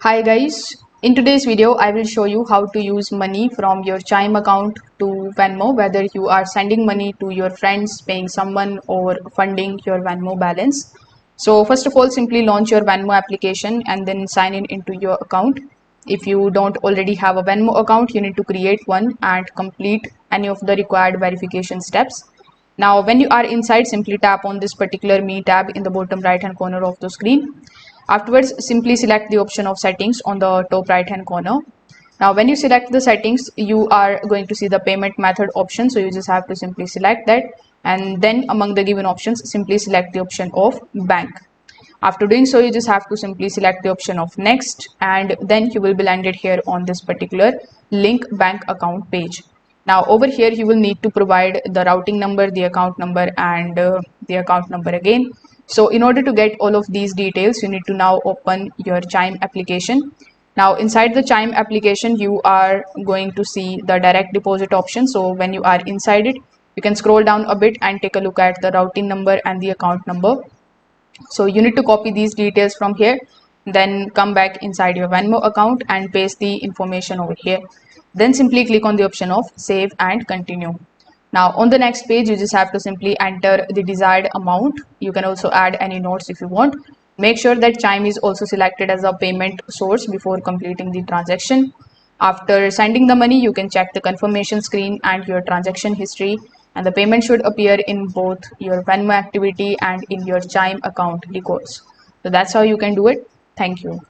Hi guys, in today's video I will show you how to use money from your Chime account to Venmo, whether you are sending money to your friends, paying someone or funding your Venmo balance. So first of all, simply launch your Venmo application and then sign in into your account. If you don't already have a Venmo account, you need to create one and complete any of the required verification steps. Now when you are inside, simply tap on this particular Me tab in the bottom right hand corner of the screen. Afterwards, simply select the option of settings on the top right hand corner. Now when you select the settings, you are going to see the payment method option, so you just have to simply select that, and then among the given options simply select the option of bank. After doing so, you just have to simply select the option of next, and then you will be landed here on this particular link bank account page. Now over here you will need to provide the routing number, the account number, and the account number again. So in order to get all of these details, you need to now open your Chime application. Now inside the Chime application, you are going to see the direct deposit option. So when you are inside it, you can scroll down a bit and take a look at the routing number and the account number. So you need to copy these details from here, then come back inside your Venmo account and paste the information over here. Then simply click on the option of save and continue. Now on the next page, you just have to simply enter the desired amount. You can also add any notes if you want. Make sure that Chime is also selected as a payment source before completing the transaction. After sending the money, you can check the confirmation screen and your transaction history, and the payment should appear in both your Venmo activity and in your Chime account records. So that's how you can do it. Thank you.